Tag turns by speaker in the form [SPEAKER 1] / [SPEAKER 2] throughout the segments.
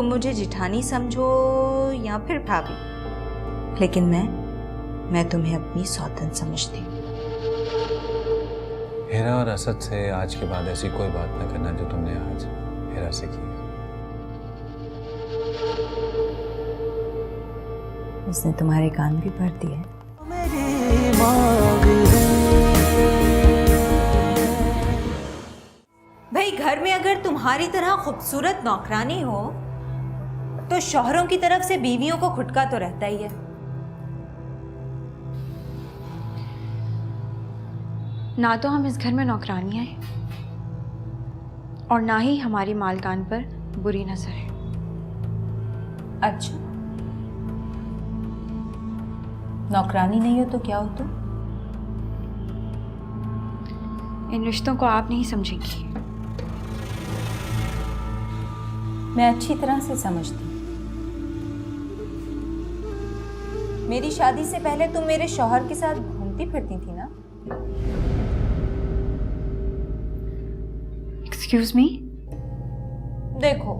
[SPEAKER 1] तुम मुझे जिठानी समझो या फिर भाभी, लेकिन मैं तुम्हें अपनी सौतन समझती हूँ।
[SPEAKER 2] हिरा और असद से आज के बाद ऐसी कोई बात ना करना जो तुमने आज हिरा से की।
[SPEAKER 1] उसने तुम्हारे कान भी भर दिए। भाई, घर में अगर तुम्हारी तरह खूबसूरत नौकरानी हो तो शौहरों की तरफ से बीवियों को खुटका तो रहता ही है।
[SPEAKER 3] ना तो हम इस घर में नौकरानियां हैं और ना ही हमारी मालकान पर बुरी नजर है।
[SPEAKER 1] अच्छा, नौकरानी नहीं हो तो क्या हो तुम?
[SPEAKER 3] इन रिश्तों को आप नहीं समझेंगी।
[SPEAKER 1] मैं अच्छी तरह से समझती हूँ। मेरी शादी से पहले तुम मेरे शौहर के साथ घूमती फिरती थी ना?
[SPEAKER 3] Excuse me?
[SPEAKER 1] देखो,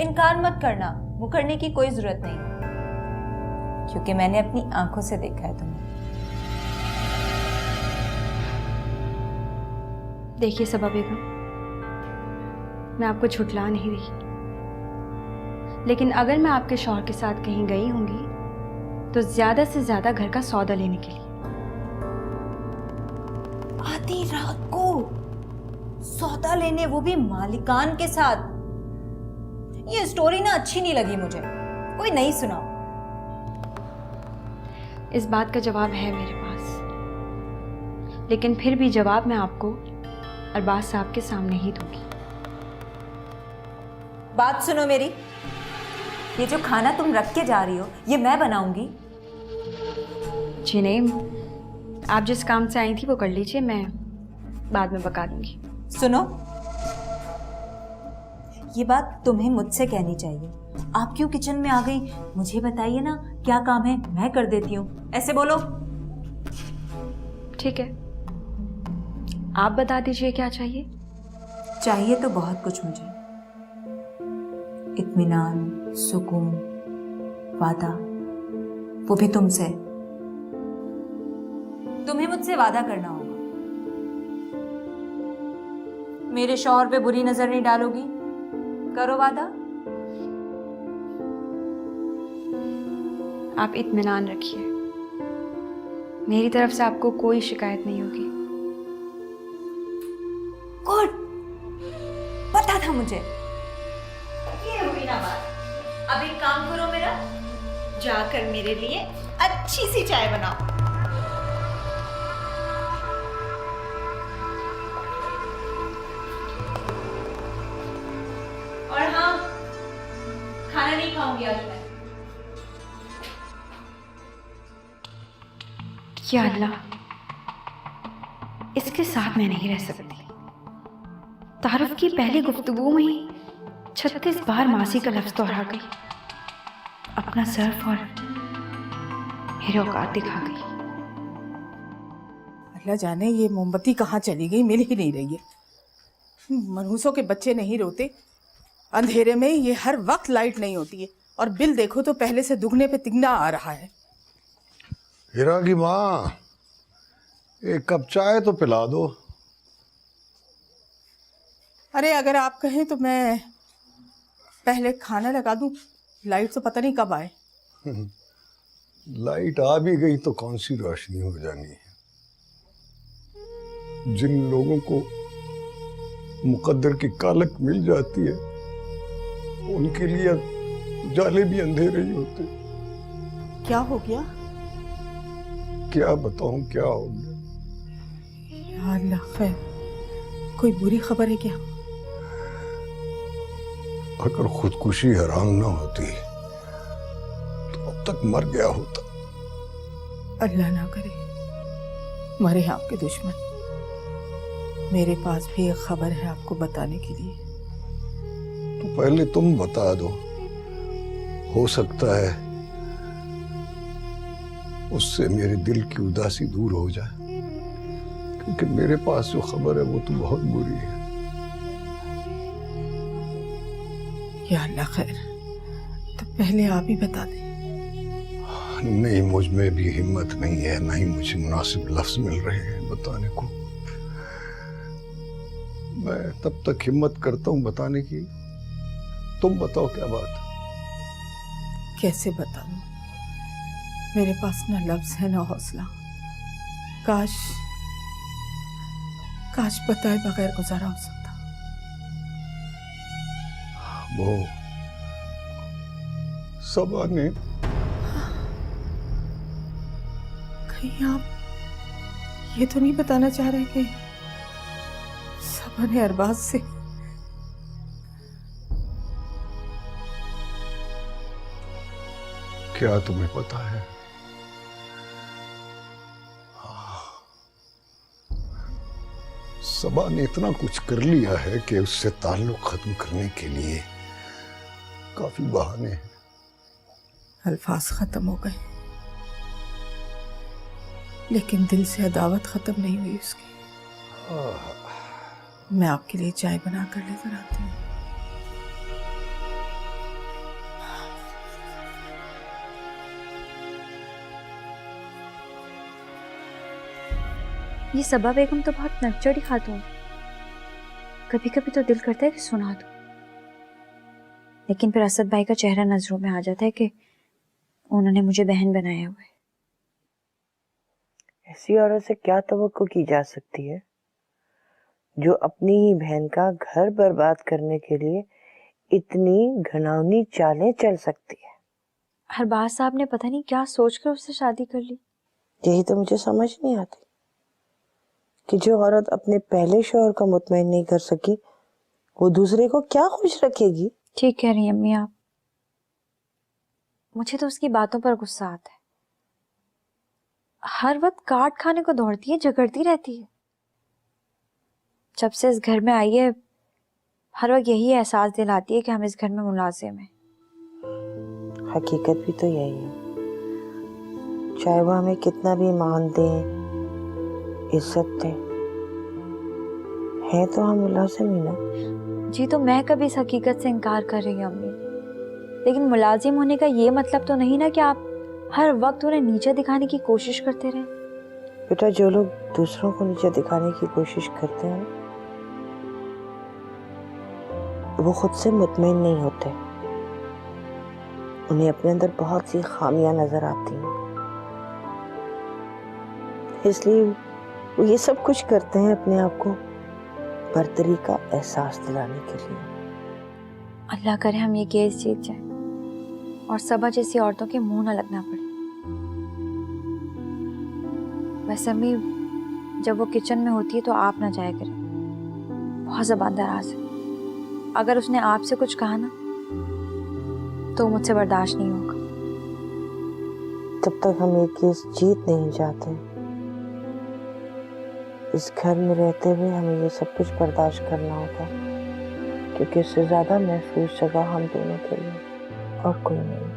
[SPEAKER 1] इनकार मत करना, मुकरने की कोई जरूरत नहीं, क्योंकि मैंने अपनी आंखों से देखा है तुम्हें।
[SPEAKER 3] देखिए सबा बेगम, मैं आपको झुठला नहीं रही, लेकिन अगर मैं आपके शौहर के साथ कहीं गई होंगी तो ज्यादा से ज्यादा घर का सौदा लेने के लिए।
[SPEAKER 1] आधी रात को सौदा लेने, वो भी मालिकान के साथ? ये स्टोरी ना अच्छी नहीं लगी मुझे, कोई नई सुनाओ।
[SPEAKER 3] इस बात का जवाब है मेरे पास, लेकिन फिर भी जवाब मैं आपको अरबाज साहब के सामने ही दूंगी।
[SPEAKER 1] बात सुनो मेरी, ये जो खाना तुम रख के जा रही हो ये मैं बनाऊंगी।
[SPEAKER 3] जी नहीं, आप जिस काम से आई थी वो कर लीजिए, मैं बाद में पका दूंगी।
[SPEAKER 1] सुनो, ये बात तुम्हें मुझसे कहनी चाहिए। आप क्यों किचन में आ गई? मुझे बताइए ना, क्या काम है, मैं कर देती हूँ। ऐसे बोलो।
[SPEAKER 3] ठीक है, आप बता दीजिए क्या चाहिए।
[SPEAKER 1] चाहिए तो बहुत कुछ मुझे, इत्मीनान, सुकून, वादा, वो भी तुमसे। तुम्हें मुझसे वादा करना होगा, मेरे शौहर पे बुरी नजर नहीं डालोगी। करो वादा।
[SPEAKER 3] आप इत्मीनान रखिए, मेरी तरफ से आपको कोई शिकायत नहीं होगी।
[SPEAKER 1] गुड, पता था मुझे। ये हुई ना बात। अब एक काम करो मेरा, जाकर मेरे लिए अच्छी सी चाय बनाओ। और हाँ, खाना नहीं खाऊंगी आज मैं।
[SPEAKER 3] या अल्लाह, इसके साथ मैं नहीं रह सकती। तारुफ की पहली गुफ्तगू में ही 36 बार मासी का लफ्ज दोहरा गई, अपना सर्फ और मेरे औकात दिखा गई।
[SPEAKER 4] अल्लाह जाने ये मोमबत्ती कहाँ चली गई, मिल ही नहीं रही है। मनहूसों के बच्चे नहीं रोते, अंधेरे में ये हर वक्त लाइट नहीं होती है, और बिल देखो तो पहले से दुगने पे तिगना आ रहा है।
[SPEAKER 5] हिरा की माँ, एक कप चाय तो पिला दो।
[SPEAKER 4] अरे अगर आप कहें तो मैं पहले खाना लगा दूं, लाइट तो पता नहीं कब आए।
[SPEAKER 5] लाइट आ भी गई तो कौन सी रोशनी हो जानी है। जिन लोगों को मुकद्दर की कालक मिल जाती है उनके लिए उजाले भी अंधेरे ही होते।
[SPEAKER 4] क्या हो गया?
[SPEAKER 5] क्या बताऊं क्या हो गया।
[SPEAKER 4] या अल्लाह, खैर कोई बुरी खबर है क्या?
[SPEAKER 5] अगर खुदकुशी हराम ना होती तो अब तक मर गया होता।
[SPEAKER 4] अल्लाह ना करे मरे आपके दुश्मन। मेरे पास भी एक खबर है आपको बताने के लिए।
[SPEAKER 5] तो पहले तुम बता दो, हो सकता है उससे मेरे दिल की उदासी दूर हो जाए, क्योंकि मेरे पास जो खबर है वो तो बहुत बुरी है।
[SPEAKER 4] या अल्लाह खैर, तो पहले आप ही बता दें।
[SPEAKER 5] नहीं, मुझ में भी हिम्मत नहीं है, ना ही मुझे मुनासिब लफ्ज मिल रहे हैं बताने को। मैं तब तक हिम्मत करता हूं बताने की। तुम बताओ क्या बात।
[SPEAKER 4] कैसे बताऊं, मेरे पास ना लफ्ज है ना हौसला। काश बताए बगैर गुजारा हो सकता।
[SPEAKER 5] वो सबा ने,
[SPEAKER 4] कहीं आप ये तो नहीं बताना चाह रहे कि सबा ने अरबाज से?
[SPEAKER 5] क्या तुम्हें पता है? सबा ने इतना कुछ कर लिया है कि उससे ताल्लुक खत्म करने के लिए काफी बहाने हैं।
[SPEAKER 4] अल्फाज खत्म हो गए, लेकिन दिल से अदावत खत्म नहीं हुई उसकी। मैं आपके लिए चाय बना कर लेकर आती हूँ।
[SPEAKER 3] ये सबा बेगम तो बहुत नकचड़ी खातून, कभी कभी तो दिल करता है कि सुना दो, लेकिन फिर असद भाई का चेहरा नजरों में आ जाता है कि उन्होंने मुझे बहन बनाया हुआ है।
[SPEAKER 6] ऐसी औरत से क्या तवक्को की जा सकती है जो अपनी ही बहन का घर बर्बाद करने के लिए इतनी घिनौनी चालें चल सकती है।
[SPEAKER 3] अरबाज साहब ने पता नहीं क्या सोचकर उससे शादी कर ली।
[SPEAKER 6] यही तो मुझे समझ नहीं आती कि जो औरत अपने पहले शौहर को मुतमईन नहीं कर सकी, वो दूसरे को क्या खुश रखेगी।
[SPEAKER 3] ठीक कह रही हैं अम्मी आप, मुझे तो उसकी बातों पर गुस्सा आता है। हर वक्त काट खाने को दौड़ती है, झगड़ती रहती है। जब से इस घर में आई है हर वक्त यही एहसास दिलाती है कि हम इस घर में मुलाजिम हैं।
[SPEAKER 6] हकीकत भी तो यही है, चाहे वो हमें कितना भी मान दें, इज्जत दें, है तो हम मुलाजिम ही ना।
[SPEAKER 3] जी तो मैं कभी इस हकीकत से इनकार कर रही हूँ अम्मी, लेकिन मुलाजिम होने का ये मतलब तो नहीं ना कि आप हर वक्त उन्हें नीचे दिखाने की कोशिश करते रहें।
[SPEAKER 6] बेटा, जो लोग दूसरों को नीचे दिखाने की कोशिश करते हैं वो खुद से मुतमईन नहीं होते, उन्हें अपने अंदर बहुत सी खामियां नजर आती हैं, इसलिए वो ये सब कुछ करते हैं अपने आप को बर्तरी का एहसास दिलाने के लिए।
[SPEAKER 3] अल्लाह करे हम ये केस जीत जाए और सबा जैसी औरतों के मुंह न लगना पड़े। वैसे अम्मी, जब वो किचन में होती है तो आप ना जाया करें, बहुत ज़बान दराज है। अगर उसने आपसे कुछ कहा ना तो मुझसे बर्दाश्त नहीं होगा।
[SPEAKER 6] तब तक हम ये केस जीत नहीं जाते, इस घर में रहते हुए हमें ये सब कुछ बर्दाश्त करना होगा, क्योंकि इससे ज्यादा महफूज जगह हम दोनों के लिए और कोई नहीं।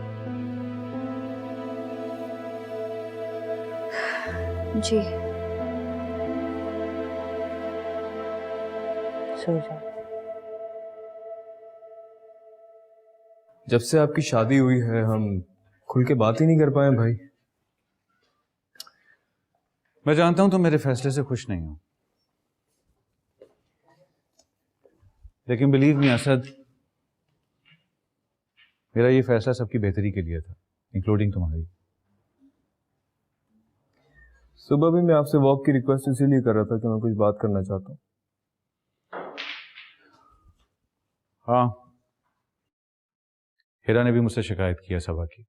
[SPEAKER 3] जी
[SPEAKER 6] सो जाओ।
[SPEAKER 7] जब से आपकी शादी हुई है हम खुल के बात ही नहीं कर पाए भाई।
[SPEAKER 2] मैं जानता हूं तुम मेरे फैसले से खुश नहीं हो, लेकिन बिलीव मी असद, मेरा ये फैसला सबकी बेहतरी के लिए था, इंक्लूडिंग तुम्हारी।
[SPEAKER 7] सुबह भी मैं आपसे वॉक की रिक्वेस्ट इसीलिए कर रहा था कि मैं कुछ बात करना चाहता हूँ।
[SPEAKER 2] हाँ, हिरा ने भी मुझसे शिकायत की है सबा की।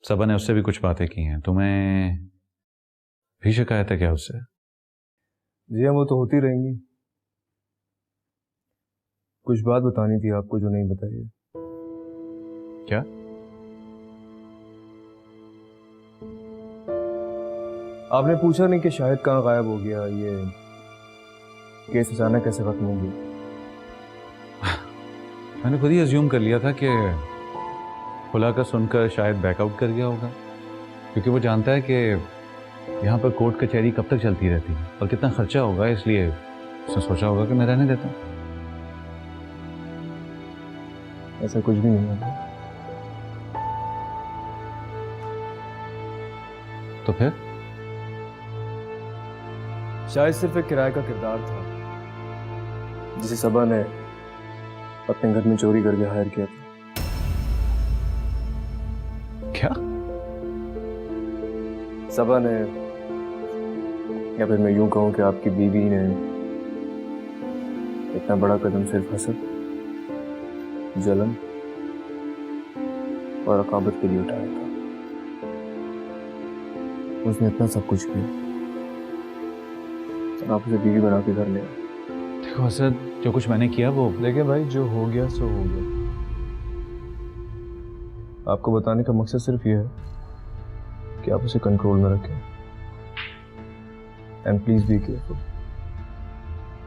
[SPEAKER 2] सबा ने उससे भी कुछ बातें की हैं। तुम्हें भी शिकायत है क्या उससे?
[SPEAKER 7] जी हाँ, वो तो होती रहेंगी। कुछ बात बतानी थी आपको जो नहीं बताई है।
[SPEAKER 2] क्या?
[SPEAKER 7] आपने पूछा नहीं कि शाहिद कहाँ गायब हो गया, ये केस अचानक कैसे खत्म हो गया?
[SPEAKER 2] मैंने खुद ही अज्यूम कर लिया था कि खुला का सुनकर शायद बैकआउट कर गया होगा, क्योंकि वो जानता है कि यहाँ पर कोर्ट कचहरी कब तक चलती रहती है और कितना खर्चा होगा, इसलिए उसने सोचा होगा कि मैं रहने देता हूँ।
[SPEAKER 7] ऐसा कुछ भी नहीं है।
[SPEAKER 2] तो फिर
[SPEAKER 7] शायद सिर्फ एक किराए का किरदार था जिसे सबा ने अपने घर में चोरी करके हायर किया था।
[SPEAKER 2] क्या?
[SPEAKER 7] सबा ने, या फिर मैं यूं कहूं कि आपकी बीवी ने इतना बड़ा कदम सिर्फ हसद, जलन और रकाबत के लिए उठाया था। उसने इतना सब कुछ किया और आप उसे बीवी बना के घर ले आए।
[SPEAKER 2] देखो असद, जो कुछ मैंने किया वो
[SPEAKER 7] देखिए भाई, जो हो गया सो हो गया। आपको बताने का मकसद सिर्फ ये है कि आप उसे कंट्रोल में रखें। And please be careful.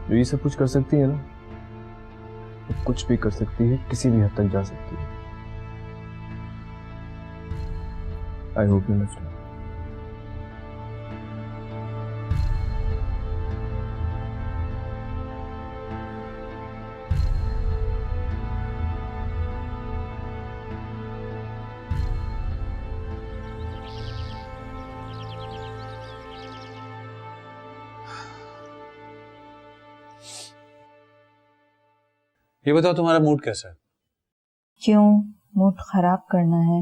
[SPEAKER 7] जो ये सब कुछ कर सकती है ना, वो कुछ भी कर सकती है, किसी भी हद तक जा सकती है। I hope you understand.
[SPEAKER 2] ये बताओ, तुम्हारा मूड कैसा है?
[SPEAKER 1] क्यों मूड खराब करना है?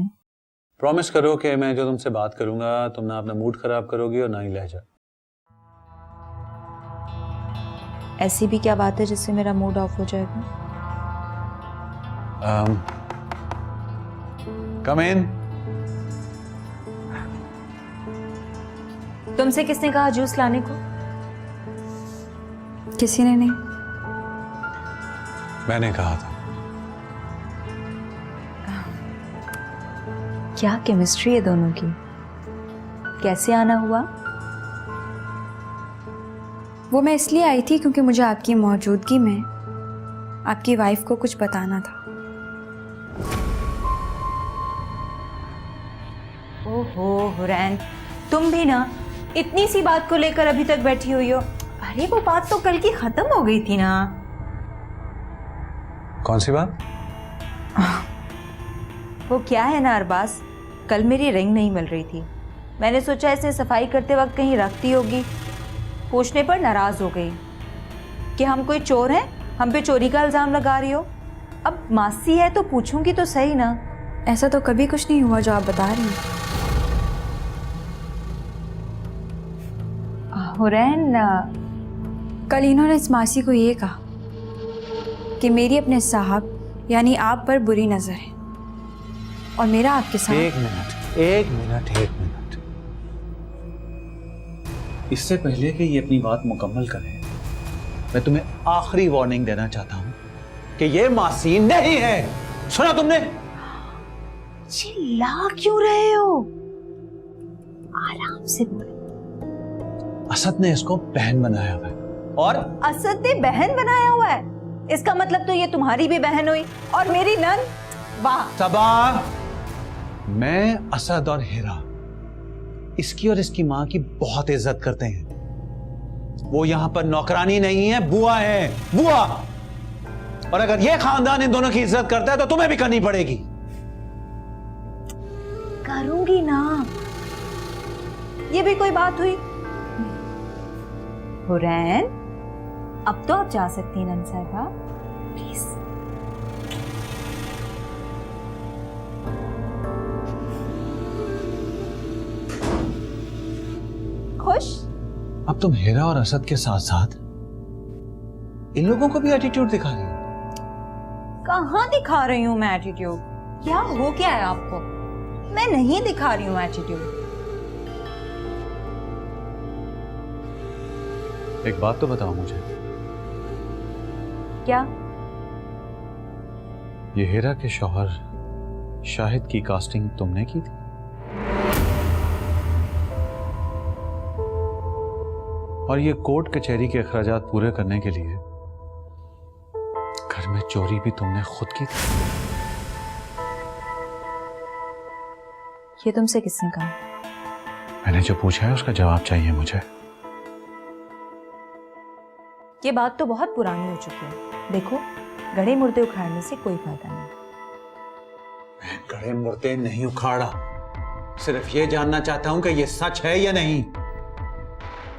[SPEAKER 2] प्रॉमिस करो कि मैं जो तुमसे बात करूंगा तुम ना अपना मूड खराब करोगी और ना ही लहजा।
[SPEAKER 1] ऐसी भी क्या बात है जिससे मेरा मूड ऑफ हो जाएगा?
[SPEAKER 2] कम इन।
[SPEAKER 1] तुमसे किसने कहा जूस लाने को?
[SPEAKER 3] किसी ने नहीं।
[SPEAKER 2] मैंने कहा था।
[SPEAKER 1] क्या केमिस्ट्री है दोनों की? कैसे आना हुआ?
[SPEAKER 3] वो मैं इसलिए आई थी क्योंकि मुझे आपकी मौजूदगी में आपकी वाइफ को कुछ बताना था।
[SPEAKER 1] ओहो हुरैन, तुम भी ना इतनी सी बात को लेकर अभी तक बैठी हुई हो। अरे वो बात तो कल की खत्म हो गई थी ना।
[SPEAKER 2] कौन सी बात?
[SPEAKER 1] वो क्या है ना अरबाज, कल मेरी रिंग नहीं मिल रही थी। मैंने सोचा इसे सफाई करते वक्त कहीं रखती होगी। पूछने पर नाराज हो गई कि हम कोई चोर हैं, हम पे चोरी का इल्जाम लगा रही हो। अब मासी है तो पूछूंगी तो सही ना।
[SPEAKER 3] ऐसा तो कभी कुछ नहीं हुआ जो आप बता रही हैं।
[SPEAKER 1] हुरैन,
[SPEAKER 3] कल इन्होंने इस मासी को ये कहा कि मेरी अपने साहब यानी आप पर बुरी नजर है और मेरा आपके साथ।
[SPEAKER 2] एक मिनट। इससे पहले कि ये अपनी बात मुकम्मल करें, मैं तुम्हें आखिरी वार्निंग देना चाहता हूं कि ये मासी नहीं है। सुना तुमने?
[SPEAKER 1] चिल्ला क्यों रहे हो? आराम से बोलो।
[SPEAKER 2] असद ने इसको बहन बनाया हुआ है। और
[SPEAKER 1] असद ने बहन बनाया हुआ है? इसका मतलब तो ये तुम्हारी भी बहन हुई और मेरी नन। वाह
[SPEAKER 2] सबा, मैं असद और हीरा इसकी और इसकी मां की बहुत इज्जत करते हैं। वो यहां पर नौकरानी नहीं है, बुआ है, बुआ। और अगर ये खानदान इन दोनों की इज्जत करता है तो तुम्हें भी करनी पड़ेगी।
[SPEAKER 1] करूंगी ना, ये भी कोई बात हुई? हुरैन, अब तो आप जा सकती हैं नन साहिबा, प्लीज। खुश?
[SPEAKER 2] अब तुम हीरा और असद के साथ साथ इन लोगों को भी एटीट्यूड दिखा रही हो।
[SPEAKER 1] कहां दिखा रही हूं मैं एटीट्यूड? क्या हो क्या है आपको? मैं नहीं दिखा रही हूं एटीट्यूड।
[SPEAKER 2] एक बात तो बताओ मुझे,
[SPEAKER 1] क्या?
[SPEAKER 2] ये हीरा के शौहर शाहिद की कास्टिंग तुमने की थी? और ये कोर्ट कचहरी के अखराजात पूरे करने के लिए घर में चोरी भी तुमने खुद की थी?
[SPEAKER 1] ये तुमसे किसने कहा?
[SPEAKER 2] मैंने जो पूछा है उसका जवाब चाहिए मुझे।
[SPEAKER 1] ये बात तो बहुत पुरानी हो चुकी है। देखो, गड़े मुर्दे उखाड़ने से कोई फायदा नहीं।
[SPEAKER 2] गड़े मुर्दे नहीं उखाड़ा, सिर्फ ये जानना चाहता हूं कि ये सच है या नहीं।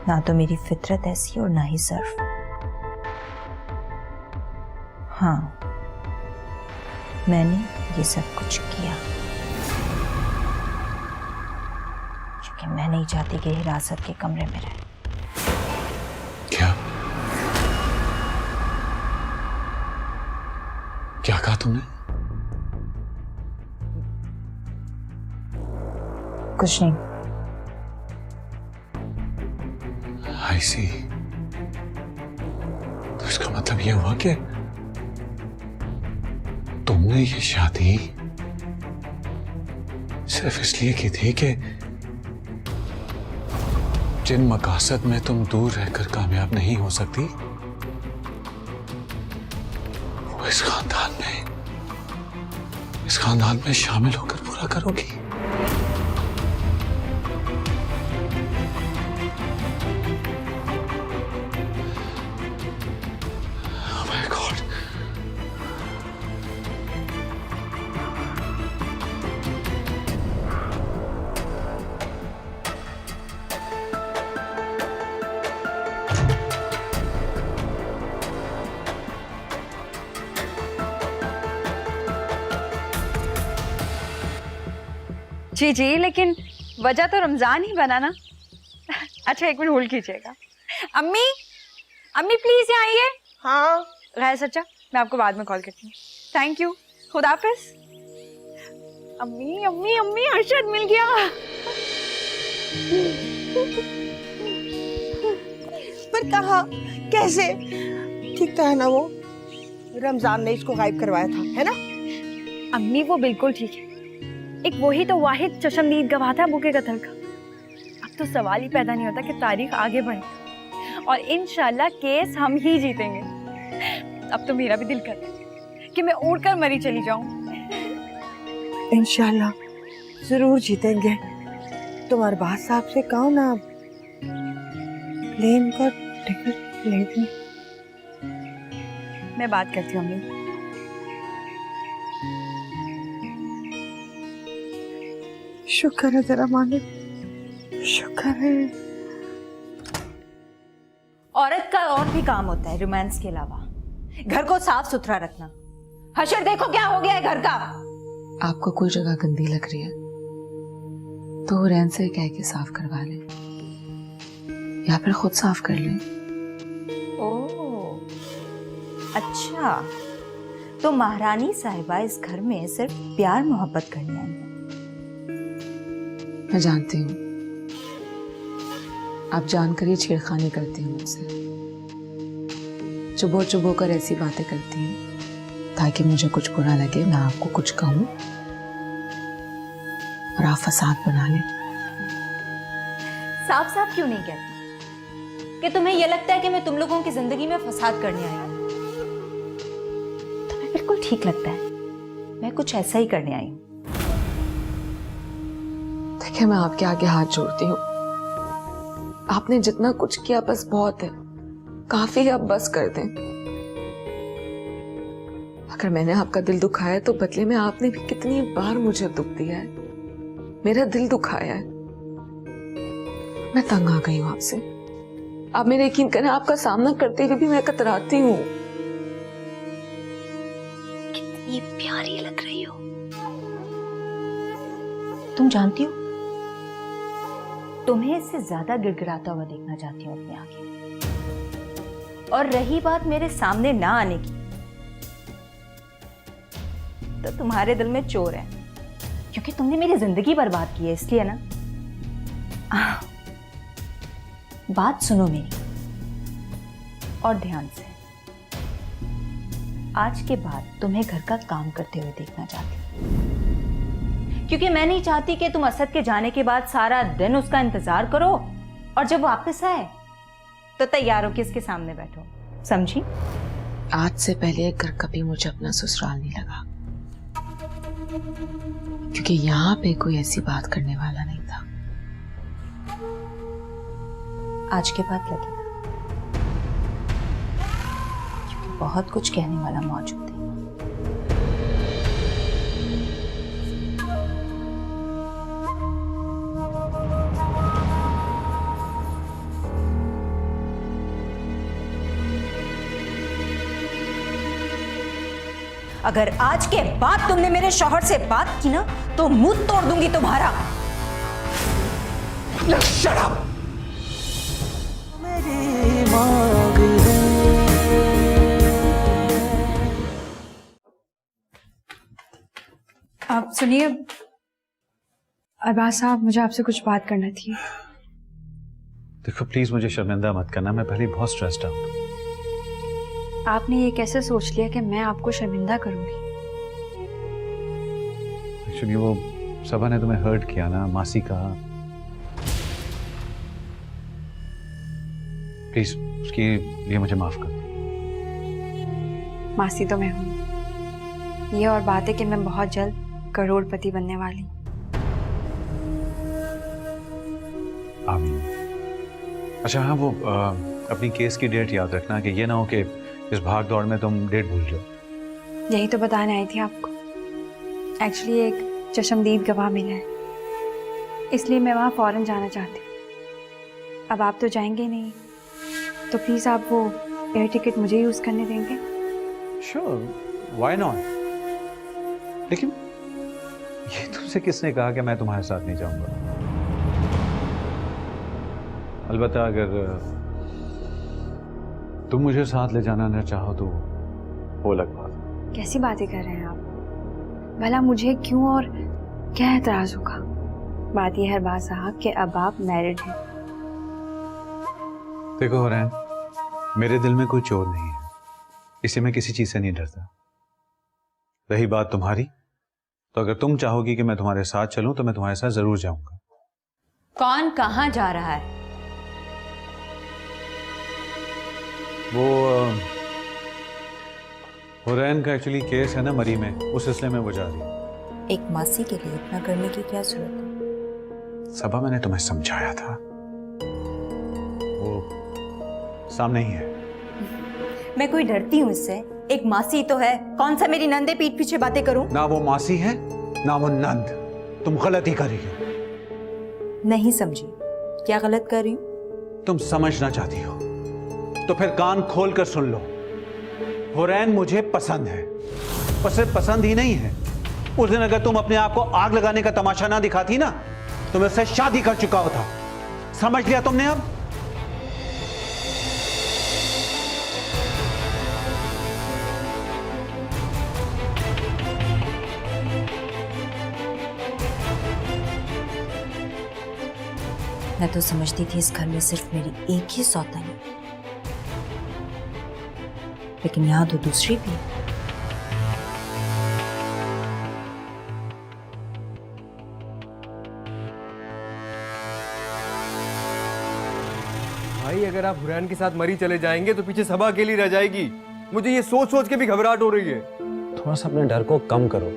[SPEAKER 1] ना तो मेरी फितरत ऐसी और ना ही सर्फ। हाँ, मैंने ये सब कुछ किया क्योंकि मैं नहीं चाहती कि हिरासत के कमरे में रहे।
[SPEAKER 2] क्या क्या कहा तुमने?
[SPEAKER 1] कुछ नहीं।
[SPEAKER 2] आई सी। तो इसका मतलब यह हुआ कि तुमने ये शादी सिर्फ इसलिए की थी कि जिन मकासद में तुम दूर रहकर कामयाब नहीं हो सकती वो इस खानदान में शामिल होकर पूरा करोगी। Oh my God.
[SPEAKER 3] जी जी, लेकिन वजह तो रमजान ही बना ना। अच्छा, एक मिनट होल्ड कीजिएगा। अम्मी, अम्मी प्लीज यहाँ आइए।
[SPEAKER 6] हाँ
[SPEAKER 3] गैर सच्चा, मैं आपको बाद में कॉल करती हूँ। थैंक यू, खुदा हाफिज। अम्मी अम्मी अम्मी, अरशद मिल गया।
[SPEAKER 6] पर कहा कैसे? ठीक तो है ना वो? रमजान ने इसको गायब करवाया था, है ना?
[SPEAKER 3] अम्मी वो बिल्कुल ठीक है। एक वही तो वाहिद चशमदीद गवाह था बुके कत्ल का। अब तो सवाल ही पैदा नहीं होता कि तारीख आगे बढ़े और इंशाल्लाह केस हम ही जीतेंगे। अब तो मेरा भी दिल करता है कि मैं उड़कर मरी चली जाऊं।
[SPEAKER 6] इंशाल्लाह जरूर जीतेंगे। तुम अरबाज साहब से कहो ना प्लेन का टिकट ले दें।
[SPEAKER 3] मैं बात करती हूँ अम्मी।
[SPEAKER 6] शुक्र है तेरा मालिक, शुक्र है।
[SPEAKER 1] औरत का और भी काम होता है रोमांस के अलावा, घर को साफ सुथरा रखना। हशर देखो क्या हो गया है घर का।
[SPEAKER 8] आपको कोई जगह गंदी लग रही है तो रैन से कह के साफ करवा लें या फिर खुद साफ कर लें।
[SPEAKER 1] ओह, अच्छा, तो महारानी साहिबा इस घर में सिर्फ प्यार मोहब्बत करने आई है।
[SPEAKER 8] मैं जानती हूँ आप जानकर ही छेड़खानी करती हैं मुझसे, चुभो चुभो कर ऐसी बातें करती हैं ताकि मुझे कुछ बुरा लगे, मैं आपको कुछ कहूँ और आप फसाद बना लें।
[SPEAKER 1] साफ साफ क्यों नहीं कहती कि तुम्हें यह लगता है कि मैं तुम लोगों की जिंदगी में फसाद करने आई हूं? तुम्हें बिल्कुल ठीक लगता है, मैं कुछ ऐसा ही करने आई हूं।
[SPEAKER 8] देखिए, मैं आपके आगे हाथ जोड़ती हूँ, आपने जितना कुछ किया बस बहुत है, काफी है, अब बस कर दें। अगर मैंने आपका दिल दुखाया तो बदले में आपने भी कितनी बार मुझे दुख दिया है, मेरा दिल दुखाया है। मैं तंग आ गई हूं आपसे। आप मेरे यकीन करें, आपका सामना करते हुए भी मैं कतराती हूँ।
[SPEAKER 1] कितनी प्यारी लग रही हो। तुम जानती हो, तुम्हें इससे ज्यादा गिड़गिड़ाता हुआ देखना चाहती हूँ अपने आगे। और रही बात मेरे सामने ना आने की, तो तुम्हारे दिल में चोर है क्योंकि तुमने मेरी जिंदगी बर्बाद की है, इसलिए ना। बात सुनो मेरी और ध्यान से। आज के बाद तुम्हें घर का काम करते हुए देखना चाहती हूँ, क्योंकि मैं नहीं चाहती कि तुम असद के जाने के बाद सारा दिन उसका इंतजार करो और जब वापस आए तो तैयार हो कि इसके सामने बैठो। समझी?
[SPEAKER 8] आज से पहले घर कभी मुझे अपना ससुराल नहीं लगा, क्योंकि यहाँ पे कोई ऐसी बात करने वाला नहीं था।
[SPEAKER 1] आज के बाद लगेगा, क्योंकि बहुत कुछ कहने वाला मौजूद है। अगर आज के बाद तुमने मेरे शौहर से बात की ना तो मुंह तोड़ दूंगी तुम्हारा।
[SPEAKER 2] Shut up!
[SPEAKER 3] आप सुनिए अरबाज साहब, मुझे आपसे कुछ बात करना थी।
[SPEAKER 2] देखो प्लीज मुझे शर्मिंदा मत करना, मैं पहले बहुत स्ट्रेस्ड आउट हूं।
[SPEAKER 3] आपने ये कैसे सोच लिया कि मैं आपको शर्मिंदा करूंगी?
[SPEAKER 2] एक्चुअली वो सबा ने तुम्हें हर्ट किया ना, मासी कहा। प्लीज उसके लिए मुझे माफ कर दो।
[SPEAKER 3] मासी तो मैं हूँ, ये और बात है कि मैं बहुत जल्द करोड़पति बनने वाली हूँ।
[SPEAKER 2] आमीन। अच्छा हाँ, वो अपनी केस की डेट याद रखना कि ये ना हो कि इस भाग दौड़ में तुम डेट भूल जाओ।
[SPEAKER 3] यही तो बताने आई थी आपको। एक्चुअली एक चश्मदीद गवाह मिला है, इसलिए मैं वहाँ फौरन जाना चाहती हूँ। अब आप तो जाएंगे नहीं, तो प्लीज़ आप वो एयर टिकट मुझे यूज़ करने देंगे?
[SPEAKER 2] Sure, why not. लेकिन ये तुमसे किसने कहा कि मैं तुम्हारे साथ नहीं जाऊंगा? अलबत्ता अगर तुम मुझे साथ ले जाना ना चाहो तो वो अलग बात।
[SPEAKER 3] कैसी बातें कर रहे हैं आप? भला मुझे क्यों और क्या एतराज होगा? बात यह है अरबाज साहब कि अब आप मैरिड हैं।
[SPEAKER 2] देखो हुरैन, मेरे दिल में कोई चोर नहीं है, इसे मैं किसी चीज से नहीं डरता। रही बात तुम्हारी, तो अगर तुम चाहोगी कि मैं तुम्हारे साथ चलूं तो मैं तुम्हारे साथ जरूर जाऊंगा।
[SPEAKER 1] कौन कहाँ जा रहा है?
[SPEAKER 2] वो हुरैन का एक्चुअली केस है ना मरी में, उस सिलसिले में वो जा रही है।
[SPEAKER 1] एक मासी के लिए इतना करने की क्या जरूरत है?
[SPEAKER 2] सबा मैंने तुम्हें समझाया था, वो सामने ही है।
[SPEAKER 1] मैं कोई डरती हूँ इससे? एक मासी तो है, कौन सा मेरी नंदे पीठ पीछे बातें करूं?
[SPEAKER 2] ना वो मासी है ना वो नंद। तुम गलती कर रही हो।
[SPEAKER 1] नहीं समझी, क्या गलत कर रही हूँ?
[SPEAKER 2] तुम समझना चाहती हो तो फिर कान खोल कर सुन लो। हुरैन मुझे पसंद है, और सिर्फ पसंद ही नहीं है। उस दिन अगर तुम अपने आप को आग लगाने का तमाशा ना दिखाती ना, तो मैं उससे शादी कर चुका होता। समझ लिया तुमने अब?
[SPEAKER 1] मैं तो समझती थी इस घर में सिर्फ मेरी एक ही सौतन है, लेकिन यहां तो दूसरी भी है।
[SPEAKER 7] भाई अगर आप हुरैन के साथ मरी चले जाएंगे तो पीछे सबा अकेली रह जाएगी। मुझे ये सोच सोच के भी घबराहट हो रही है।
[SPEAKER 9] थोड़ा सा अपने डर को कम करो।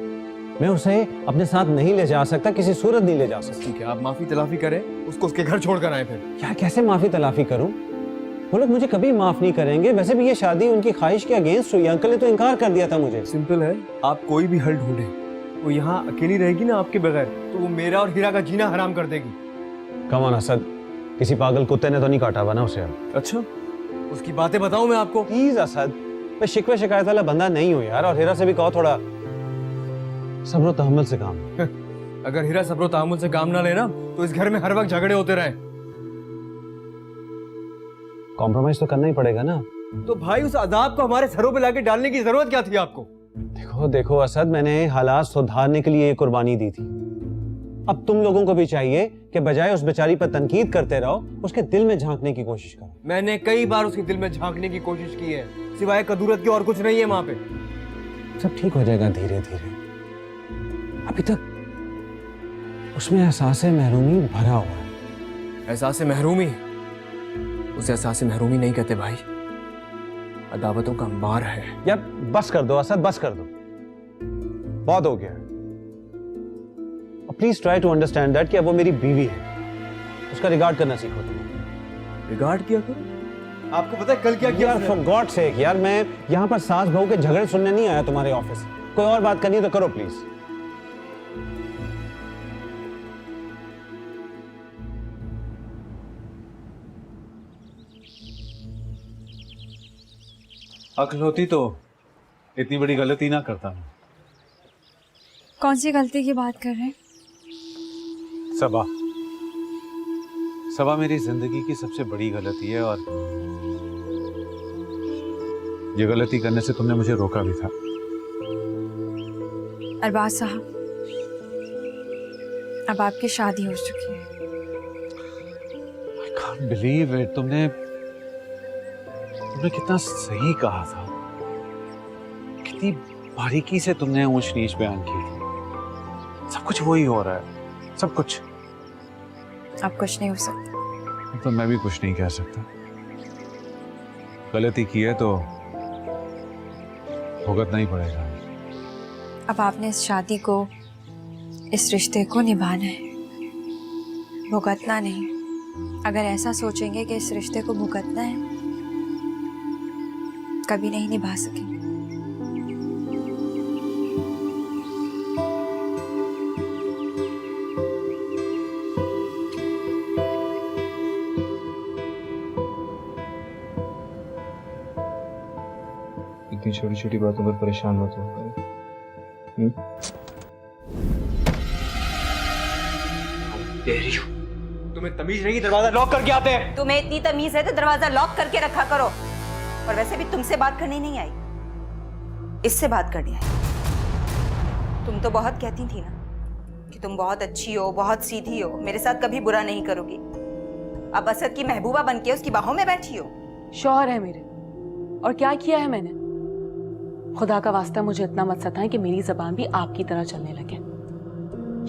[SPEAKER 9] मैं उसे अपने साथ नहीं ले जा सकता, किसी सूरत नहीं ले जा सकता।
[SPEAKER 7] ठीक है, आप माफी तलाफी करें, उसको उसके घर छोड़कर आए फिर।
[SPEAKER 9] यार कैसे माफी तलाफी करूं? वो लोग मुझे कभी माफ नहीं करेंगे। वैसे भी ये शादी उनकी ख्वाहिश के अगेंस्ट हुई। अंकल ने तो इनकार कर दिया था मुझे।
[SPEAKER 7] सिंपल है, आप कोई भी हल ढूंढे, वो यहाँ अकेली रहेगी ना आपके बगैर, तो वो मेरा और हीरा का जीना हराम कर देगी।
[SPEAKER 9] कम ऑन असद, किसी पागल कुत्ते ने तो नहीं काटा हुआ ना उसे अब।
[SPEAKER 7] अच्छा, उसकी बातें बताऊं मैं आपको?
[SPEAKER 9] प्लीज असद, मैं शिकवे शिकायत वाला बंदा नहीं हूँ यार। और हीरा से भी कहो थोड़ा सब्र तहम्मुल से काम।
[SPEAKER 7] अगर हीरा सब्र तहम्मुल से काम ना लेना तो इस घर में हर वक्त झगड़े होते रहे।
[SPEAKER 9] कॉम्प्रोमाइज तो करना ही पड़ेगा ना।
[SPEAKER 7] तो भाई उस अदाब को हमारे सरों पे लाके डालने की जरूरत क्या थी आपको?
[SPEAKER 9] देखो देखो असद, मैंने हालात सुधारने के लिए ये कुर्बानी दी थी। अब तुम लोगों को भी चाहिए कि बजाय उस बेचारी पर तनकीद करते रहो, उसके दिल में झांकने की कोशिश करो।
[SPEAKER 7] मैंने कई बार उसके दिल में झांकने की कोशिश की है, सिवाय कदूरत के और कुछ नहीं है वहां पे।
[SPEAKER 9] सब ठीक हो जाएगा धीरे धीरे। अभी तक उसमें एहसास महरूमी भरा हुआ है।
[SPEAKER 7] एहसास महरूमी? उसे एहसास महरूमी नहीं कहते भाई, अदावतों का अंबार है।
[SPEAKER 9] यार बस कर दो असद, बस कर दो, बहुत हो गया। Please try to understand that कि अब वो मेरी बीवी है, उसका रिगार्ड करना सीखो तुम।
[SPEAKER 7] रिगार्ड किया करो। आपको पता है कल क्या किया?
[SPEAKER 9] यार फॉर गॉड सेक यार, मैं यहाँ पर सास बहू के झगड़े सुनने नहीं आया तुम्हारे ऑफिस। कोई और बात करनी है तो करो प्लीज।
[SPEAKER 2] अक्ल होती तो इतनी बड़ी गलती ना करता मैं।
[SPEAKER 3] कौन सी गलती की बात कर रहे हैं?
[SPEAKER 2] सबा, सबा मेरी जिंदगी की सबसे बड़ी गलती है, और ये गलती करने से तुमने मुझे रोका भी था।
[SPEAKER 3] अरबाज साहब, अब आपकी शादी हो चुकी है।
[SPEAKER 2] I can't believe it। तुमने कितना सही कहा था, कितनी बारीकी से तुमने ऊंच नीच बयान की थी। सब कुछ वही हो रहा है, सब कुछ।
[SPEAKER 3] अब कुछ नहीं हो सकता।
[SPEAKER 2] तो मैं भी कुछ नहीं कह सकता। गलती की है तो भुगतना ही पड़ेगा।
[SPEAKER 3] अब आपने इस शादी को, इस रिश्ते को निभाना है, भुगतना नहीं। अगर ऐसा सोचेंगे कि इस रिश्ते को भुगतना है, कभी नहीं निभा सकेंगे।
[SPEAKER 7] इतनी छोटी छोटी बातों पर परेशान मत हो।
[SPEAKER 9] तुम्हें तमीज नहीं, दरवाजा लॉक करके आते हैं।
[SPEAKER 1] तुम्हें इतनी तमीज है तो दरवाजा लॉक करके रखा करो। और वैसे भी तुमसे बात करनी नहीं आई, इससे बात करनी आई। तुम तो बहुत कहती थी ना कि तुम बहुत अच्छी हो, बहुत सीधी हो, मेरे साथ कभी बुरा नहीं करोगी। अब असद की महबूबा बनके उसकी बाहों में बैठी हो।
[SPEAKER 8] शौहर है मेरे, और क्या किया है मैंने? खुदा का वास्ता मुझे इतना मत सताएं कि मेरी जबान भी आपकी तरह चलने लगे,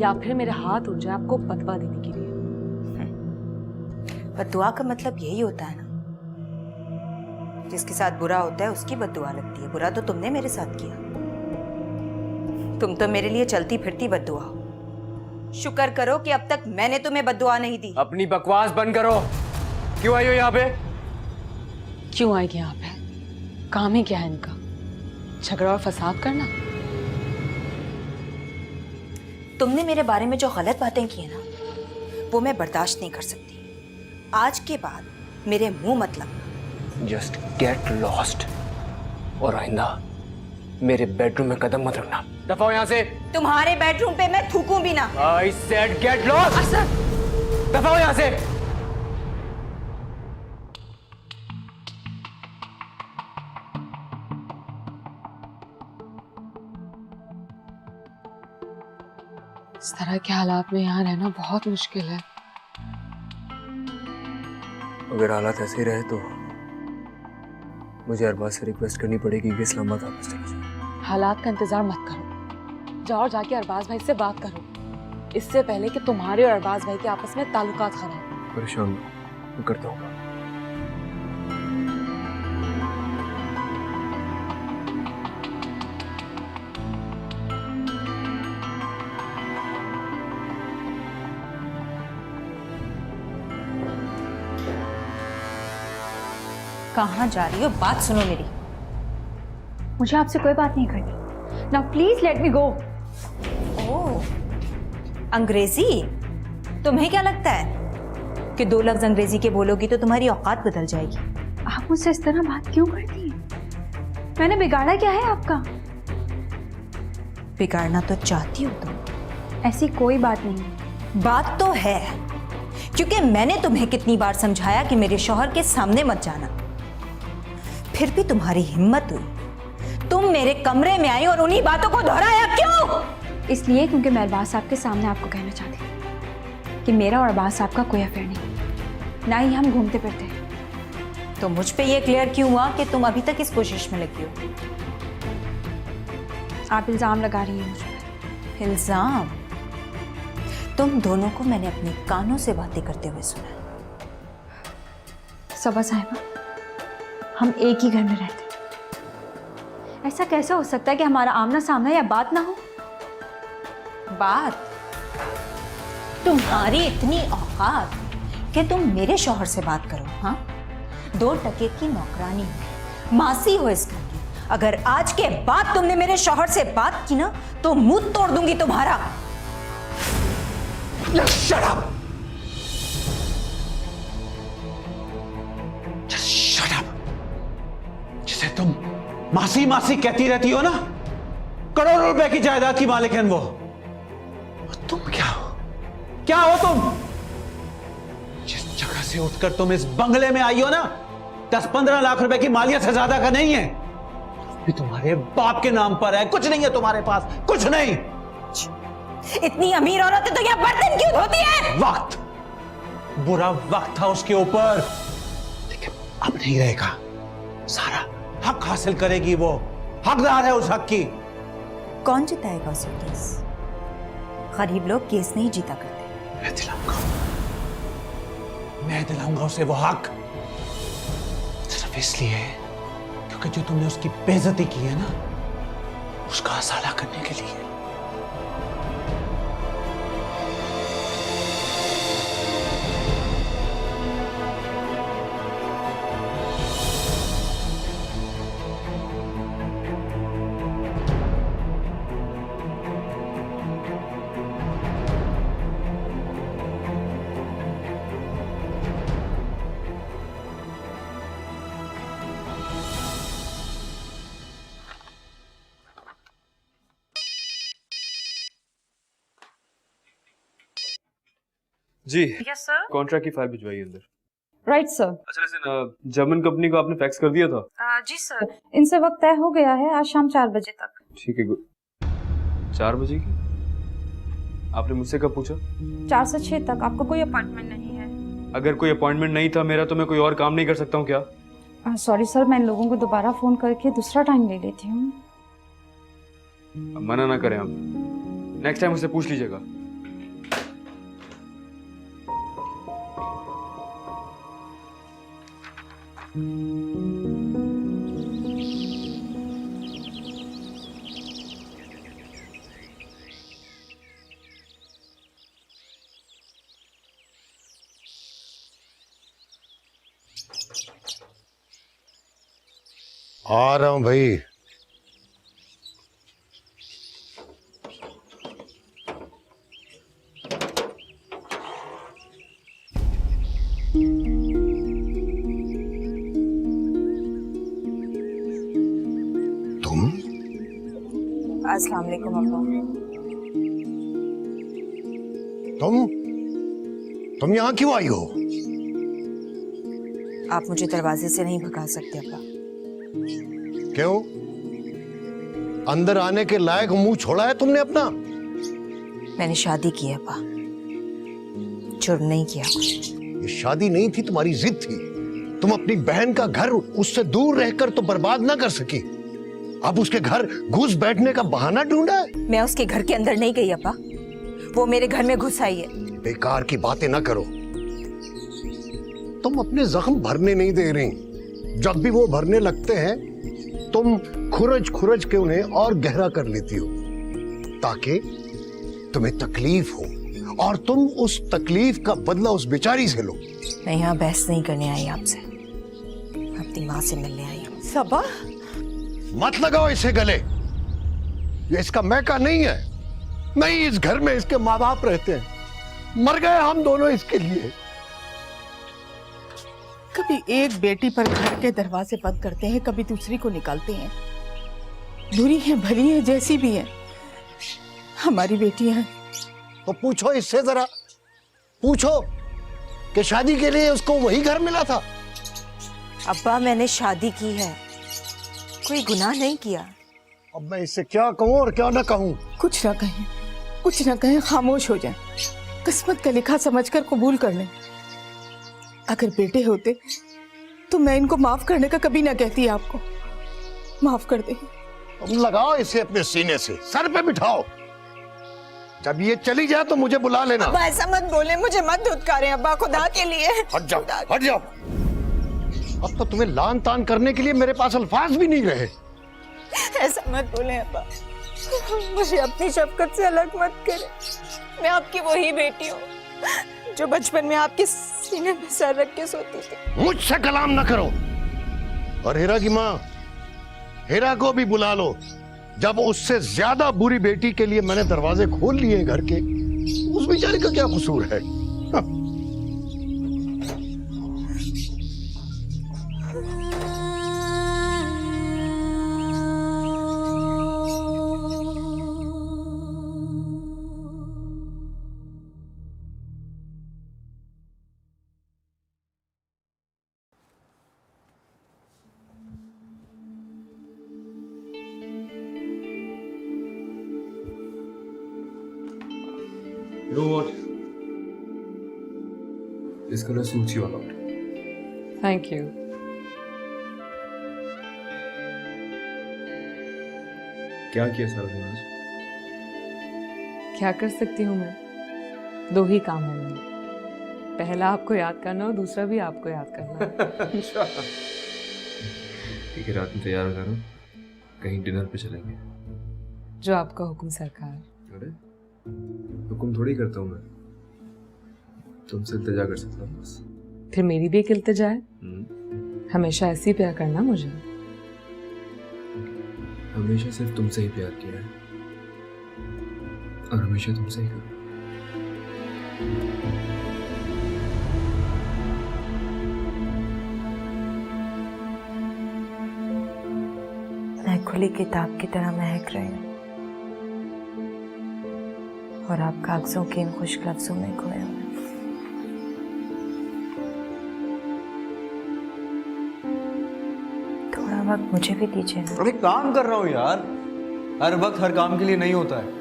[SPEAKER 8] या फिर मेरे हाथ उठ जाए आपको बदवा देने के लिए।
[SPEAKER 1] बद्दुआ का मतलब यही होता है ना, जिसके साथ बुरा होता है उसकी बद्दुआ लगती है। बुरा तो तुमने मेरे साथ किया। तुम तो मेरे लिए चलती फिरती बद्दुआ हो। शुक्र करो कि अब तक मैंने तुम्हें बद्दुआ नहीं दी।
[SPEAKER 9] अपनी बकवास बंद करो। क्यों आई हो यहाँ पे?
[SPEAKER 8] क्यों आएगी यहाँ पे? काम ही क्या है इनका? झगड़ा और फसाद करना।
[SPEAKER 1] तुमने मेरे बारे में जो गलत बातें की है ना, वो मैं बर्दाश्त नहीं कर सकती। आज के बाद मेरे मुंह मत लगना।
[SPEAKER 7] जस्ट गेट लॉस्ट, और आइंदा मेरे बेडरूम में कदम मत रखना। दफा हो यहाँ से।
[SPEAKER 1] तुम्हारे बेडरूम पे मैं थूकूं भी ना।
[SPEAKER 7] I said get lost। दफा हो यहाँ से।
[SPEAKER 8] इस तरह के हालात में यहाँ रहना बहुत मुश्किल है।
[SPEAKER 7] अगर हालात ऐसे ही रहे तो मुझे अरबाज से रिक्वेस्ट करनी पड़ेगी कि इस्लामाबाद वापस चले जाओ।
[SPEAKER 8] हालात का इंतजार मत करो, जाओ और जाके अरबाज भाई से बात करो, इससे पहले कि तुम्हारे और अरबाज भाई के आपस में ताल्लुकात खराब।
[SPEAKER 7] परेशान मैं करता हूँ।
[SPEAKER 1] कहाँ जा रही हो? बात सुनो मेरी।
[SPEAKER 3] मुझे आपसे कोई बात नहीं करनी। नाउ प्लीज लेट मी गो।
[SPEAKER 1] ओह, अंग्रेजी? तुम्हें क्या लगता है कि 2 लफ्ज अंग्रेजी के बोलोगी तो तुम्हारी औकात बदल जाएगी?
[SPEAKER 3] आप मुझसे इस तरह बात क्यों करती हैं? मैंने बिगाड़ा क्या है आपका?
[SPEAKER 1] बिगाड़ना तो चाहती हो तुम।
[SPEAKER 3] ऐसी कोई बात नहीं है।
[SPEAKER 1] बात तो है, क्योंकि मैंने तुम्हें कितनी बार समझाया कि मेरे शौहर के सामने मत जाना, फिर भी तुम्हारी हिम्मत हुई। तुम मेरे कमरे में आई और उन्हीं बातों को दोहराया। क्यों?
[SPEAKER 3] इसलिए क्योंकि मैं अरबाज साहब के सामने आपको कहना चाहती थी कि मेरा और अरबाज साहब का कोई अफेयर नहीं, ना ही हम घूमते फिरते हैं।
[SPEAKER 1] तो मुझ पे ये क्लियर क्यों हुआ कि तुम अभी तक इस कोशिश में लगी हो?
[SPEAKER 3] आप इल्जाम लगा रही हैं मुझ पर।
[SPEAKER 1] इल्जाम? तुम दोनों को मैंने अपने कानों से बातें करते हुए सुना।
[SPEAKER 3] सबा साहिबा, हम एक ही घर में रहते हैं। ऐसा कैसे हो सकता है कि हमारा आमना सामना या बात ना हो?
[SPEAKER 1] बात? तुम्हारी इतनी औकात कि तुम मेरे शौहर से बात करो? हाँ, 2 टके की नौकरानी, मासी हो इस घर की। अगर आज के बाद तुमने मेरे शौहर से बात की ना तो मुंह तोड़ दूंगी तुम्हारा।
[SPEAKER 9] Shut up! Just shut up! जिसे तुम
[SPEAKER 2] मासी मासी कहती रहती हो ना, करोड़ों रुपए की जायदाद की मालिक है वो। और तुम क्या हो? क्या हो तुम? जिस जगह से उठकर तुम इस बंगले में आई हो ना, 10-15 लाख रुपए की मालियत से ज्यादा का नहीं है। भी तुम्हारे बाप के नाम पर है, कुछ नहीं है तुम्हारे पास, कुछ नहीं।
[SPEAKER 1] इतनी अमीर औरत है तो क्या बर्तन क्यों धोती है?
[SPEAKER 2] वक्त, बुरा वक्त था उसके ऊपर, लेकिन अब नहीं रहेगा। सारा हक हासिल करेगी वो, हकदार है उस हक की।
[SPEAKER 1] कौन जिताएगा उसे केस? गरीब लोग केस नहीं जीता करते।
[SPEAKER 2] मैं दिलाऊंगा उसे वो हक, सिर्फ इसलिए क्योंकि जो तुमने उसकी बेइज्जती की है ना, उसका असाला करने के लिए।
[SPEAKER 7] जी
[SPEAKER 3] यस सर।
[SPEAKER 7] कॉन्ट्रैक्ट की फाइल भिजवाइए अंदर।
[SPEAKER 3] Right sir.
[SPEAKER 7] अच्छा लेकिन जर्मन कंपनी को आपने फैक्स कर दिया था?
[SPEAKER 3] जी सर, इनसे वक्त तय हो गया है, आज शाम 4 बजे तक।
[SPEAKER 7] ठीक है, गुड। 4 बजे की? आपने मुझसे कब पूछा?
[SPEAKER 3] 4 से 6 तक। आपको कोई अपॉइंटमेंट नहीं है?
[SPEAKER 7] अगर कोई अपॉइंटमेंट नहीं था मेरा तो मैं कोई और काम नहीं कर सकता हूँ क्या?
[SPEAKER 3] सॉरी सर, मैं इन लोगों को दोबारा फोन करके दूसरा टाइम ले लेती हूँ।
[SPEAKER 7] मना ना करें आप, नेक्स्ट टाइम उससे पूछ लीजिएगा।
[SPEAKER 5] आ रहा हूं भाई। तुम?
[SPEAKER 1] अस्सलाम वालेकुम अब्बा।
[SPEAKER 5] तुम यहां क्यों आई हो?
[SPEAKER 1] आप मुझे दरवाजे से नहीं भगा सकते अब्बा।
[SPEAKER 5] क्यों? अंदर आने के लायक मुंह छोड़ा है तुमने अपना?
[SPEAKER 1] मैंने शादी की है अब्बा, जुर्म नहीं किया।
[SPEAKER 5] ये शादी नहीं थी, तुम्हारी जिद थी। तुम अपनी बहन का घर उससे दूर रहकर तो बर्बाद ना कर सकी, अब उसके घर घुस बैठने का बहाना ढूंढा है।
[SPEAKER 1] मैं उसके घर के अंदर नहीं गई अब्बा, वो मेरे घर में घुस आई है।
[SPEAKER 5] बेकार की बातें ना करो। तुम अपने जख्म भरने नहीं दे रही। जब भी वो भरने लगते हैं तुम खुरज खुरज के उन्हें और गहरा कर लेती हो ताकि तुम्हें तकलीफ हो और तुम उस तकलीफ का बदला उस बेचारी से लो।
[SPEAKER 1] मैं यहाँ बहस नहीं करने आई आपसे, अपनी माँ से मिलने आई हूँ।
[SPEAKER 4] सबा,
[SPEAKER 5] मत लगाओ इसे गले, ये इसका मैका नहीं है। नहीं, इस घर में इसके माँ बाप रहते हैं, मर गए हम दोनों इसके लिए।
[SPEAKER 4] कभी एक बेटी पर घर के दरवाजे बंद करते हैं, कभी दूसरी को निकालते हैं। बुरी है भली है जैसी भी है, हमारी बेटियां हैं।
[SPEAKER 5] तो पूछो इससे, जरा पूछो कि शादी के लिए उसको वही घर मिला था।
[SPEAKER 1] अब्बा मैंने शादी की है, कोई गुनाह नहीं किया।
[SPEAKER 5] अब मैं इससे क्या कहूँ और क्या ना कहूँ?
[SPEAKER 4] कुछ ना कहें, कुछ ना कहें, खामोश हो जाएं। किस्मत का लिखा समझकर कबूल कर लें। अगर बेटे होते तो मैं इनको माफ करने का कभी ना कहती आपको। माफ कर दे।
[SPEAKER 5] तुम लगाओ इसे अपने सीने से, सर पे बिठाओ। जब ये चली जाए तो मुझे बुला लेना।
[SPEAKER 1] अब्बा ऐसा मत बोले, मुझे मत धुतकारें अब्बा, खुदा के लिए।
[SPEAKER 5] हट जाओ, हट जाओ। अब तो तुम्हें लान तान करने के लिए मेरे पास अल्फाज भी नहीं रहे।
[SPEAKER 1] ऐसा मत बोले अब्बा, मुझे अपनी शफकत से अलग मत करें। मैं आपकी वही बेटी हूँ जो बचपन में आपके सीने में सर रख के सोती थी।
[SPEAKER 5] मुझसे कलाम ना करो। और हीरा की माँ, हीरा को भी बुला लो। जब उससे ज्यादा बुरी बेटी के लिए मैंने दरवाजे खोल लिए घर के, उस बेचारी का क्या कसूर है?
[SPEAKER 7] You know what? This color suits you a lot.
[SPEAKER 8] Thank you.
[SPEAKER 7] क्या किया सारा दिन आज?
[SPEAKER 8] क्या कर सकती हूँ मैं? दो ही काम है मेरे, पहला आपको याद करना और दूसरा भी आपको याद करना।
[SPEAKER 7] अच्छा। ठीक है, रात में तैयार हो जाना, कहीं डिनर पे चलेंगे।
[SPEAKER 8] जो आपका हुक्म सरकार।
[SPEAKER 7] अरे हुक्म थोड़ी करता हूँ मैं, तुमसे इल्तिजा कर सकता हूँ बस।
[SPEAKER 8] फिर मेरी भी एक इल्तिजा है, हमेशा ऐसे ही प्यार करना मुझे।
[SPEAKER 7] हमेशा सिर्फ तुमसे ही प्यार किया है और हमेशा तुमसे ही करूँ।
[SPEAKER 6] मैं खुली किताब की तरह महक रही हूँ और आप कागजों के इन खुश्क लफ्जों में खोए हुए। थोड़ा वक्त मुझे भी दीजिए ना।
[SPEAKER 10] अरे काम कर रहा हूँ यार, हर वक्त हर काम के लिए नहीं होता है।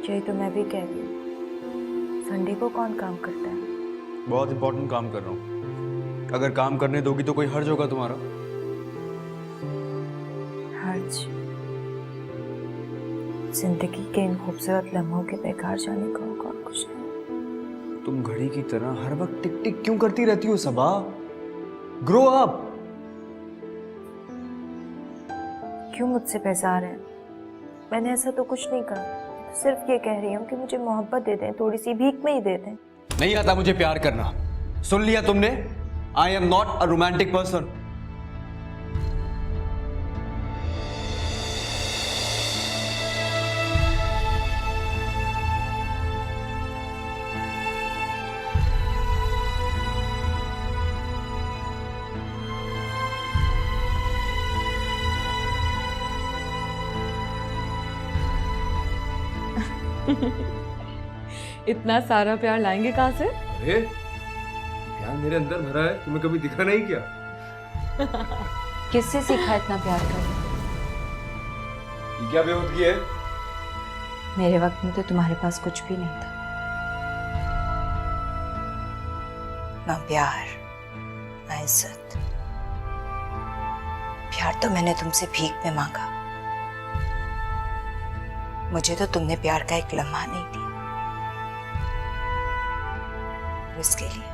[SPEAKER 6] यही तो मैं भी कह रही हूँ, संडे को कौन काम करता है?
[SPEAKER 10] बहुत इंपॉर्टेंट काम कर रहा हूँ, अगर काम करने दोगी तो कोई हर्ज होगा तुम्हारा?
[SPEAKER 6] हर्ज? जिंदगी के इन खूबसूरत लम्हों के बेकार जाने को और कुछ नहीं।
[SPEAKER 10] तुम घड़ी की तरह हर वक्त टिक टिक क्यों करती रहती हो सबा? Grow up.
[SPEAKER 6] क्यों मुझसे बेजार है? मैंने ऐसा तो कुछ नहीं कहा, तो सिर्फ ये कह रही हूँ कि मुझे मोहब्बत दे दें, थोड़ी सी भीख में ही दे दें।
[SPEAKER 10] नहीं आता मुझे प्यार करना, सुन लिया तुमने? I am not a romantic person.
[SPEAKER 8] इतना सारा प्यार लाएंगे कहाँ से?
[SPEAKER 7] अरे प्यार मेरे अंदर भरा है, तुम्हें कभी दिखा नहीं क्या?
[SPEAKER 1] किससे सीखा इतना प्यार करना?
[SPEAKER 7] ये क्या बेवकूफी है?
[SPEAKER 1] मेरे वक्त में तो तुम्हारे पास कुछ भी नहीं था।
[SPEAKER 6] ना प्यार, ना इज्जत। प्यार तो मैंने तुमसे भीख में मांगा। मुझे तो तुमने प्यार का एक लम्हा नहीं दिया। और इसके लिए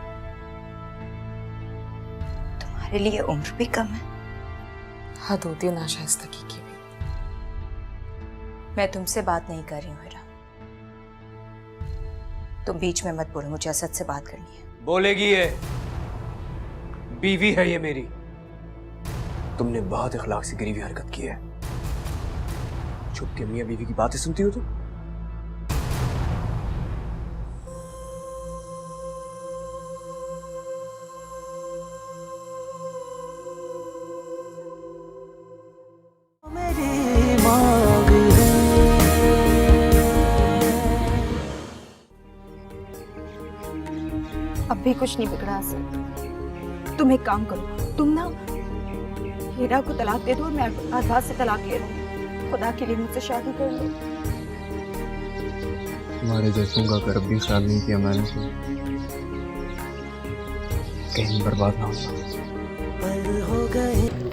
[SPEAKER 6] तुम्हारे लिए उम्र भी कम है।
[SPEAKER 8] हद होती है नाशाइस्तगी की भी।
[SPEAKER 6] मैं तुमसे बात नहीं कर रही हूँ हीरा, तुम बीच में मत बोलो, मुझे असद से बात करनी है।
[SPEAKER 10] बोलेगी ये, बीवी है ये मेरी। तुमने बहुत इखलाक से गिरी हुई हरकत की है। छुप के मियां बीवी की बातें सुनती हो तुम?
[SPEAKER 3] अब भी कुछ नहीं बिगड़ा असद। तुम एक काम करो, तुम ना हीरा को तलाक दे दो और मैं आजाद से तलाक ले लूँ। खुदा के लिए मुझसे शादी कर लो।
[SPEAKER 7] तुम्हारे जैसों का अगर भी ख्याल नहीं किया मैंने तो कहीं बर्बाद ना हो।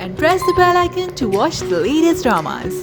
[SPEAKER 11] And press the bell icon to watch the latest dramas.